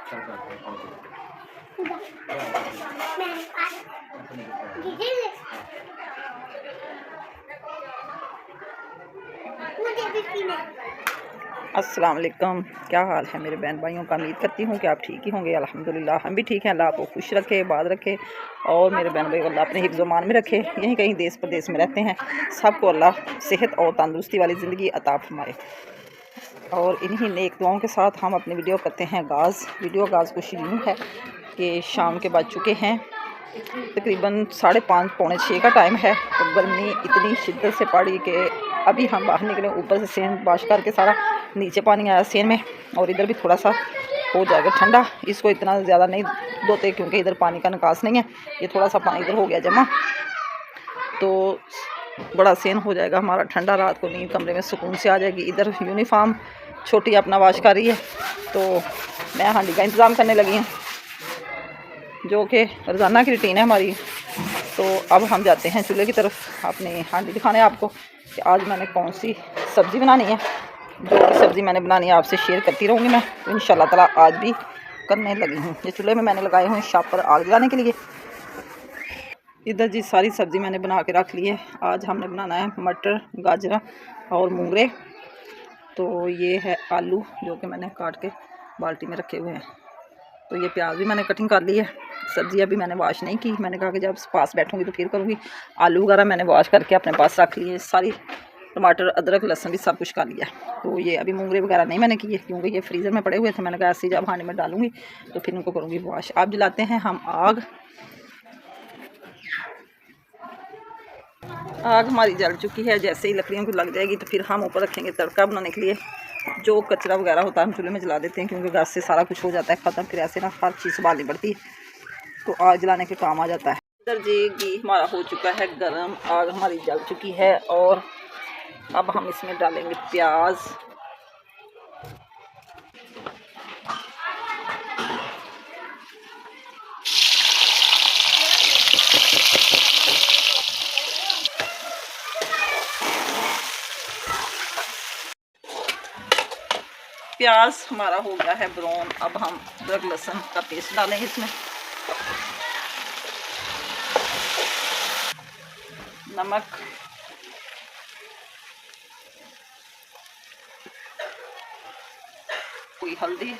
अस्सलाम वालेकुम। क्या हाल है मेरे बहन भाइयों का? उम्मीद करती हूँ कि आप ठीक ही होंगे। अल्हम्दुलिल्लाह हम भी ठीक हैं। अल्लाह आपको खुश रखे, आबाद रखे और मेरे बहन भाई अल्लाह अपने हिफ्ज़ मान में रखे। यहीं कहीं देश प्रदेश में रहते हैं, सबको अल्लाह सेहत और तंदुरुस्ती वाली ज़िंदगी अता फरमाए। और इन्हीं नेक दुआओं के साथ हम अपनी वीडियो करते हैं आगाज़। वीडियो आगाज़ कुछ यूँ है कि शाम के बज चुके हैं, तकरीबन 5:30 पौने 6 का टाइम है। तो गर्मी इतनी शिद्दत से पड़ी कि अभी हम बाहर निकले, ऊपर से सेन बाश करके सारा नीचे पानी आया सेन में, और इधर भी थोड़ा सा हो जाएगा ठंडा। इसको इतना ज़्यादा नहीं धोते क्योंकि इधर पानी का निकास नहीं है। ये थोड़ा सा पानी इधर हो गया जमा, तो बड़ा सेन हो जाएगा हमारा ठंडा। रात को नींद कमरे में सुकून से आ जाएगी। इधर यूनिफॉर्म छोटी अपना वाश कर रही है, तो मैं हांडी का इंतज़ाम करने लगी हूँ, जो कि रोज़ाना की रूटीन है हमारी। तो अब हम जाते हैं चूल्हे की तरफ। अपनी हांडी दिखाने आपको कि आज मैंने कौन सी सब्ज़ी बनानी है। जो भी सब्ज़ी मैंने बनानी है आपसे शेयर करती रहूँगी मैं, तो इंशाल्लाह ताला आज भी करने लगी हूँ। ये चूल्हे में मैंने लगाए हुए शापर आग जलाने के लिए। इधर जी सारी सब्ज़ी मैंने बना के रख ली है। आज हमने बनाना है मटर, गाजरा और मूंगरे। तो ये है आलू जो कि मैंने काट के बाल्टी में रखे हुए हैं। तो ये प्याज भी मैंने कटिंग कर ली है। सब्ज़ी अभी मैंने वॉश नहीं की, मैंने कहा कि जब पास बैठूंगी तो फिर करूँगी। आलू वगैरह मैंने वॉश करके अपने पास रख लिए सारी। टमाटर, अदरक, लहसुन भी सब कुछ कर लिया। तो ये अभी मूंगरे वगैरह नहीं मैंने किए क्योंकि ये फ्रीज़र में पड़े हुए थे। मैंने कहा ऐसे ही जब हांडी में डालूंगी तो फिर उनको करूँगी वॉश। अब जलाते हैं हम आग। आग हमारी जल चुकी है। जैसे ही लकड़ियों को लग जाएगी तो फिर हम ऊपर रखेंगे तड़का बनाने के लिए। जो कचरा वगैरह होता है हम चूल्हे में जला देते हैं क्योंकि गैस से सारा कुछ हो जाता है ख़त्म। फिर ऐसे ना हर चीज़ संभालनी पड़ती है, तो आग जलाने के काम आ जाता है। इधर जी घी हमारा हो चुका है गरम, आग हमारी जल चुकी है और अब हम इसमें डालेंगे प्याज। प्याज हमारा हो गया है ब्राउन। अब हम अदरक लहसुन का पेस्ट डालेंगे इसमें। नमक, कोई हल्दी,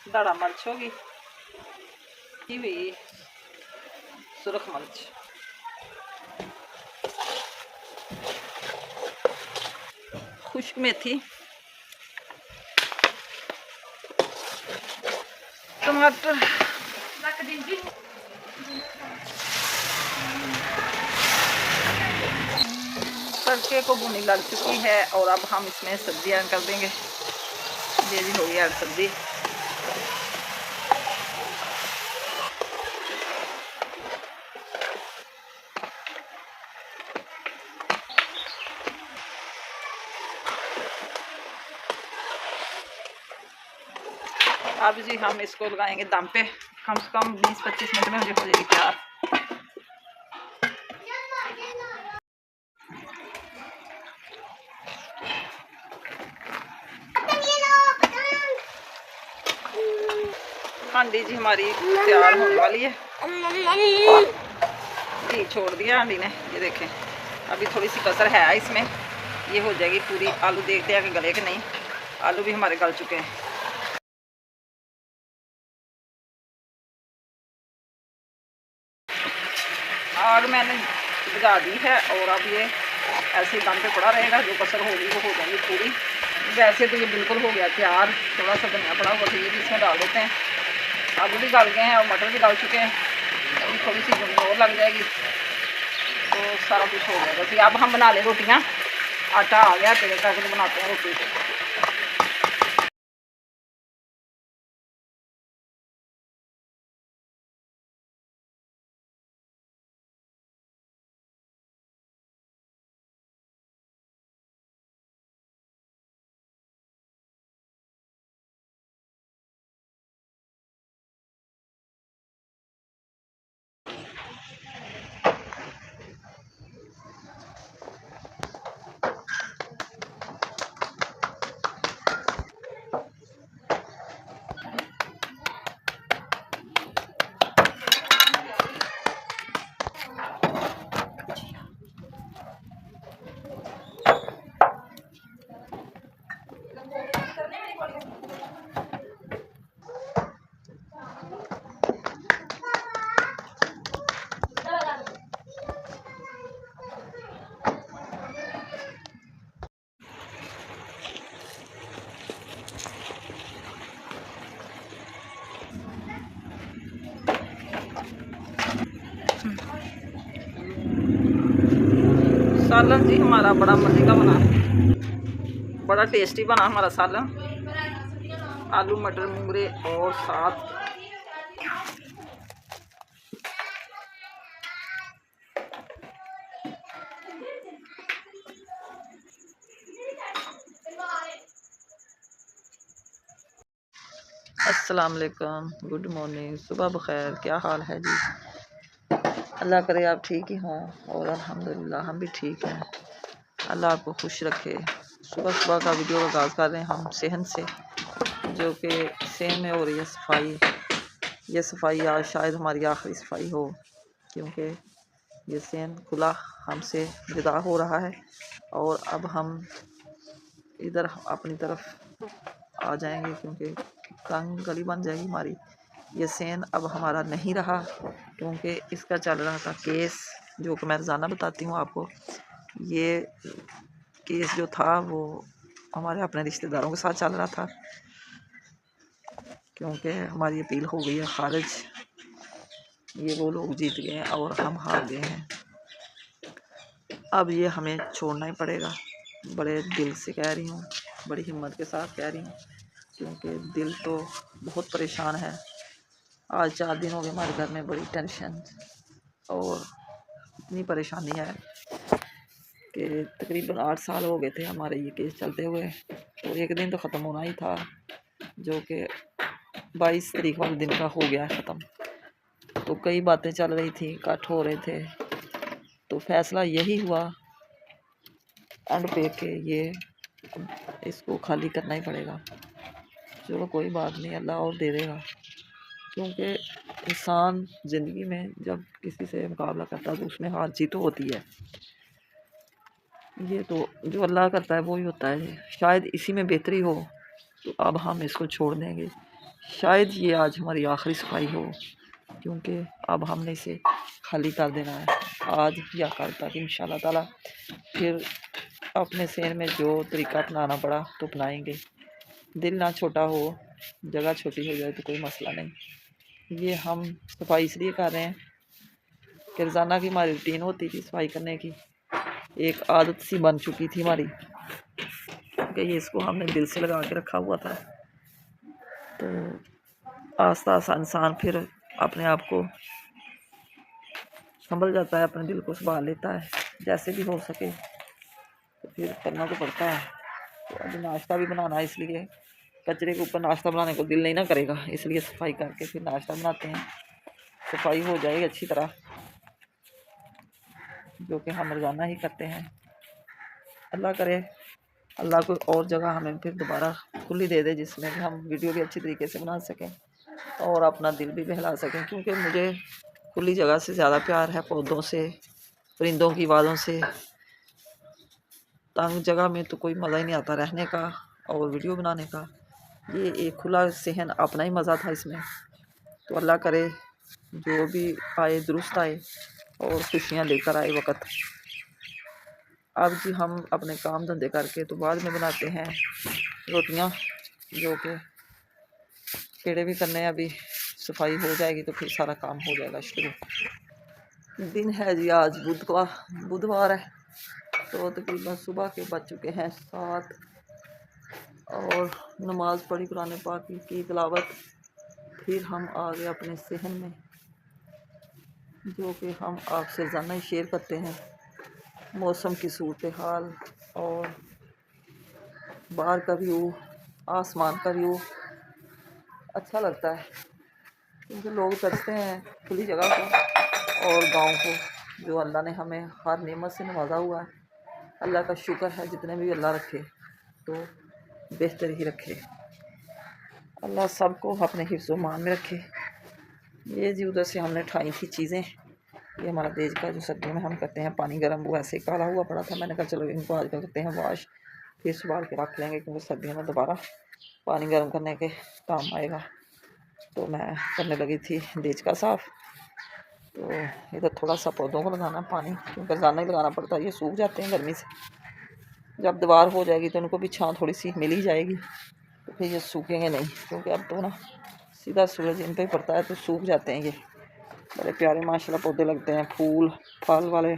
दाढ़ा मिर्च होगी, हुई सुरख मिर्च, खुश्क मेथी, टमाटर, तड़के को भुनी लग चुकी है और अब हम इसमें सब्जी ऐड कर देंगे। ये भी हो गई ऐड सब्जी। अब जी हम इसको लगाएंगे दम पे। कम से कम 20-25 मिनट में मुझे हो जाएगी तैयार। हांडी जी हमारी तैयार होने वाली है। घी छोड़ दिया हांडी ने, ये देखें। अभी थोड़ी सी कसर है इसमें, ये हो जाएगी पूरी। आलू देखते हैं कि गले कि नहीं। आलू भी हमारे गल चुके हैं। आग मैंने बुझा दी है और अब ये ऐसे ही दम पे पड़ा रहेगा। जो कसर होगी वो हो जाएगी पूरी। वैसे तो ये बिल्कुल हो गया तैयार। थोड़ा सा धनिया पड़ा हुआ, तो ये भी इसमें डाल देते हैं। आलू भी गल गए हैं और मटर भी गल चुके हैं। अभी थोड़ी सी भुनी और लग जाएगी तो सारा कुछ हो जाएगा। फिर अब हम बना लें रोटियाँ। आटा आ गया, तेरे करके बनाते हैं रोटी। सालन जी हमारा बड़ा मज़े का बना, बड़ा टेस्टी बना हमारा सालन। आलू मटर मूंगरे और साथ अस्सलाम वालेकुम, गुड मॉर्निंग, सुबह बखैर। क्या हाल है जी? अल्लाह करे आप ठीक ही हों और अल्हम्दुलिल्लाह हम भी ठीक हैं। अल्लाह आपको खुश रखे। सुबह सुबह का वीडियो का आगाज़ कर रहे हैं हम सेहन से, जो कि सेहन में हो रही है सफाई। ये सफाई आज शायद हमारी आखिरी सफाई हो, क्योंकि ये सेहन खुला हमसे जुदा हो रहा है और अब हम इधर अपनी तरफ आ जाएंगे, क्योंकि तंग गली बन जाएगी हमारी। ये सेन अब हमारा नहीं रहा, क्योंकि इसका चल रहा था केस, जो कि मैं रोज़ाना बताती हूँ आपको। ये केस जो था वो हमारे अपने रिश्तेदारों के साथ चल रहा था, क्योंकि हमारी अपील हो गई है खारिज। ये वो लोग जीत गए हैं और हम हार गए हैं। अब ये हमें छोड़ना ही पड़ेगा। बड़े दिल से कह रही हूँ, बड़ी हिम्मत के साथ कह रही हूँ, क्योंकि दिल तो बहुत परेशान है। आज 4 दिन हो गए हमारे घर में बड़ी टेंशन और इतनी परेशानी है कि तकरीबन 8 साल हो गए थे हमारे ये केस चलते हुए, और एक दिन तो ख़त्म होना ही था, जो कि 22 तारीख वाले दिन का हो गया ख़त्म। तो कई बातें चल रही थी, कट हो रहे थे, तो फैसला यही हुआ एंड पे के ये इसको खाली करना ही पड़ेगा। चलो कोई बात नहीं, अल्लाह और दे देगा, क्योंकि इंसान ज़िंदगी में जब किसी से मुकाबला करता है तो उसमें हार जीत तो होती है। ये तो जो अल्लाह करता है वो ही होता है। शायद इसी में बेहतरी हो, तो अब हम इसको छोड़ देंगे। शायद ये आज हमारी आखिरी सफाई हो, क्योंकि अब हमने इसे खाली कर देना है, आज या कल तक इंशाल्लाह ताला। फिर अपने सेहन में जो तरीका अपनाना पड़ा तो अपनाएंगे। दिल ना छोटा हो, जगह छोटी हो जाए तो कोई मसला नहीं। ये हम सफाई इसलिए कर रहे हैं कि रोज़ाना की हमारी रूटीन होती थी सफाई करने की, एक आदत सी बन चुकी थी हमारी, कि ये इसको हमने दिल से लगा के रखा हुआ था। तो आस्ता आस्ता इंसान फिर अपने आप को संभल जाता है, अपने दिल को संभाल लेता है, जैसे भी हो सके तो फिर करना तो पड़ता है। तो अभी नाश्ता भी बनाना है, इसलिए कचरे के ऊपर नाश्ता बनाने को दिल नहीं ना करेगा, इसलिए सफाई करके फिर नाश्ता बनाते हैं। सफाई हो जाएगी अच्छी तरह, जो कि हम रोज़ाना ही करते हैं। अल्लाह करे अल्लाह को और जगह हमें फिर दोबारा खुली दे दे, जिसमें कि हम वीडियो भी अच्छी तरीके से बना सकें और अपना दिल भी बहला सकें, क्योंकि मुझे खुली जगह से ज़्यादा प्यार है, पौधों से, परिंदों की आवाज़ों से। तंग जगह में तो कोई मज़ा ही नहीं आता रहने का और वीडियो बनाने का। ये एक खुला सेहन अपना ही मज़ा था इसमें। तो अल्लाह करे जो भी आए दुरुस्त आए और खुशियाँ लेकर आए वक़्त। अब जी हम अपने काम धंधे करके तो बाद में बनाते हैं रोटियां, जो कि पेड़े भी करने हैं। अभी सफाई हो जाएगी तो फिर सारा काम हो जाएगा शुरू। दिन है जी आज बुधवार है, तो तकरीबन सुबह के बज चुके हैं 7 और नमाज़ पढ़ी कुरान पाक की तिलावत। फिर हम आ गए अपने सेहन में, जो कि हम आपसे रोज़ाना ही शेयर करते हैं मौसम की सूरत हाल और बाहर का व्यू, आसमान का व्यू। अच्छा लगता है, क्योंकि लोग तरसते हैं खुली जगह को और गांव को, जो अल्लाह ने हमें हर नेमत से नवाजा हुआ है। अल्लाह का शुक्र है, जितने भी अल्लाह रखे तो बेहतर ही रखे। अल्लाह सबको अपने हिफ्ज़ मान में रखे। ये जी उधर से हमने उठाई थी चीज़ें, ये हमारा देज का जो सर्दियों में हम करते हैं पानी गर्म, वो ऐसे ही काला हुआ पड़ा था। मैंने कहा चलो इनको आज करते हैं वॉश, फिर संभाल के रख लेंगे, क्योंकि सर्दियों में दोबारा पानी गर्म करने के काम आएगा। तो मैं करने लगी थी देज का साफ़। तो इधर थोड़ा सा पौधों को लगाना पानी, क्योंकि रोज़ाना ही लगाना पड़ता है, ये सूख जाते हैं गर्मी से। जब दीवार हो जाएगी तो उनको भी छाँव थोड़ी सी मिल ही जाएगी, तो फिर ये सूखेंगे नहीं, क्योंकि अब तो ना सीधा सूरज इन पर ही पड़ता है तो सूख जाते हैं। ये बड़े प्यारे माशाल्लाह पौधे लगते हैं, फूल फल वाले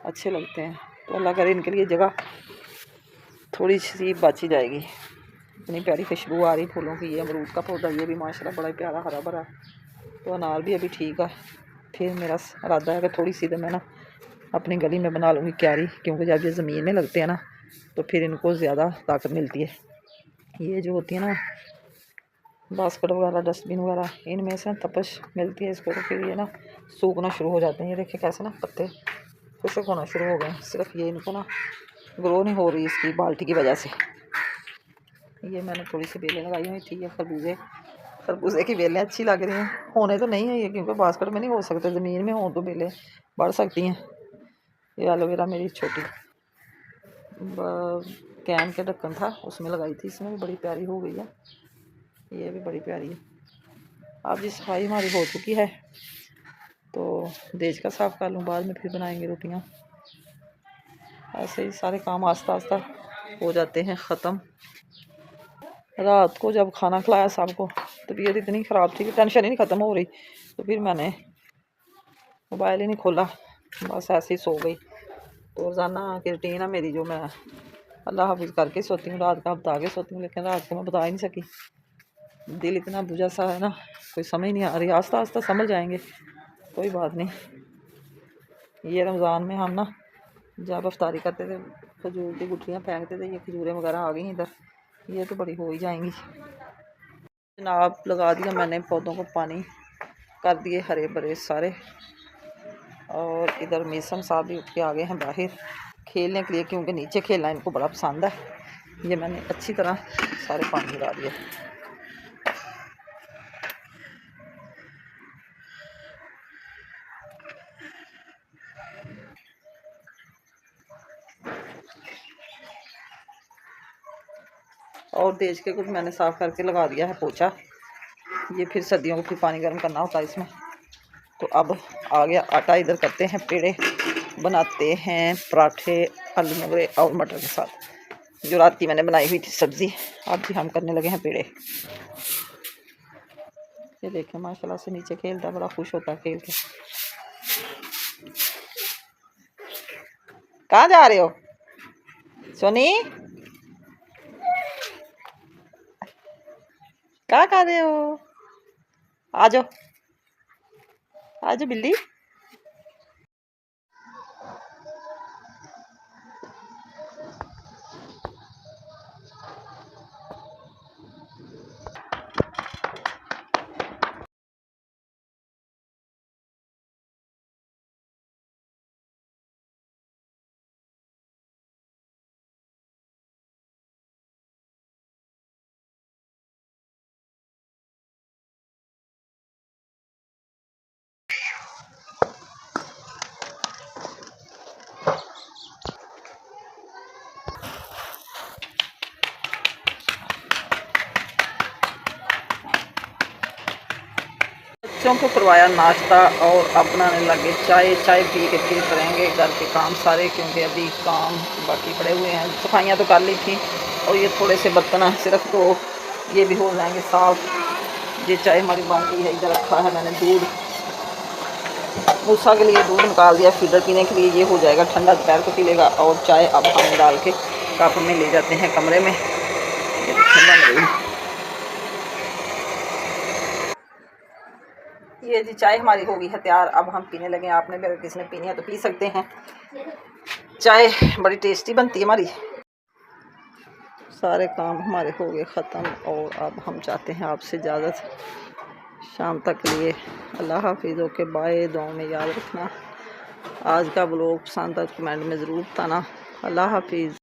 अच्छे लगते हैं। तो अल्लाह करे इनके लिए जगह थोड़ी सी बच ही जाएगी। इतनी प्यारी खुशबू आ रही फूलों की। ये अमरूद का पौधा ये भी माशाल्लाह बड़ा ही प्यारा हरा भरा। तो अनार भी अभी ठीक है। फिर मेरा इरादा है कि थोड़ी सी तो मैं ना अपनी गली में बना लूँगी क्यारी, क्योंकि जब ये ज़मीन में लगते हैं ना तो फिर इनको ज़्यादा ताकत मिलती है। ये जो होती है ना बास्केट वगैरह डस्टबिन वगैरह, इनमें से तपश मिलती है इसको, तो फिर ये ना सूखना शुरू हो जाते हैं। ये देखिए कैसे ना पत्ते खुशक होना शुरू हो गए। सिर्फ ये इनको ना ग्रो नहीं हो रही इसकी बाल्टी की वजह से। ये मैंने थोड़ी सी बेलें लगाई हुई थी। ये खरबूजे की बेलें अच्छी लग रही हैं। होने तो नहीं है ये, क्योंकि बास्केट में नहीं हो सकते, ज़मीन में हो तो बेलें बढ़ सकती हैं। ये एलोवेरा मेरी छोटी कैन के ढक्कन था उसमें लगाई थी, इसमें भी बड़ी प्यारी हो गई है। ये भी बड़ी प्यारी है। अब जी सफाई हमारी हो चुकी है तो देज का साफ़ कर लूँ, बाद में फिर बनाएंगे रोटियाँ। ऐसे ही सारे काम आस्ता आस्ता हो जाते हैं ख़त्म। रात को जब खाना खिलाया सबको, तबीयत इतनी ख़राब थी कि टेंशन ही नहीं ख़त्म हो रही, तो फिर मैंने मोबाइल ही नहीं खोला, बस ऐसे ही सो गई। तो रोज़ाना की रूटीन है मेरी, जो मैं अल्लाह हाफिज़ करके सोती हूँ, रात का बता के सोती हूँ, लेकिन रात को मैं बता ही नहीं सकी। दिल इतना बुझा सा है ना, कोई समझ नहीं आ रही। आस्ता आस्ता समझ जाएंगे, कोई बात नहीं। ये रमज़ान में हम ना जब अफ्तारी करते थे खजूर की गुठलियाँ फेंकते थे, ये खजूरें वगैरह आ गई इधर, ये तो बड़ी हो ही जाएंगी। जनाब लगा दिया मैंने पौधों को पानी, कर दिए हरे भरे सारे। और इधर मीसम साहब भी उठ के आ गए हैं बाहर खेलने के लिए, क्योंकि नीचे खेलना इनको बड़ा पसंद है। ये मैंने अच्छी तरह सारे पानी लगा दिए। और देज के कुछ मैंने साफ़ करके लगा दिया है पोछा। ये फिर सर्दियों को फिर पानी गर्म करना होता है इसमें। तो अब आ गया आटा, इधर करते हैं पेड़े, बनाते हैं पराठे आलू मोगरे और मटर के साथ, जो रात की मैंने बनाई हुई थी सब्ज़ी। अब भी हम करने लगे हैं पेड़े। ये देखें माशाल्लाह से नीचे खेलता है, बड़ा खुश होता है खेल के। कहाँ जा रहे हो सोनी, क्या कर रहे हो? आ जाओ आ जाओ बिल्ली। बच्चों को करवाया नाश्ता और अब बनाने लगे चाय। चाय पी के फिर करेंगे घर के काम सारे, क्योंकि अभी काम बाकी पड़े हुए हैं। सफाइयाँ तो कर ली थी और ये थोड़े से बर्तन हैं सिर्फ, तो ये भी हो जाएंगे साफ़। ये चाय हमारी बन गई है। इधर रखा है मैंने दूध, मूसा के लिए दूध निकाल दिया फीडर पीने के लिए। ये हो जाएगा ठंडा, दोपहर को पी लेगा। और चाय अब हम डाल के कप में ले जाते हैं कमरे में। ये ठंडा नहीं, ये जी चाय हमारी हो गई है तैयार। अब हम पीने लगे। आपने भी अगर किसी ने पीनी है तो पी सकते हैं। चाय बड़ी टेस्टी बनती है हमारी। सारे काम हमारे हो गए ख़त्म और अब हम चाहते हैं आपसे इजाज़त शाम तक के लिए। अल्लाह हाफिज़। Okay bye. दुआ में याद रखना। आज का ब्लॉग पसंद है तो कमेंट में ज़रूर बताना। अल्लाह हाफिज़।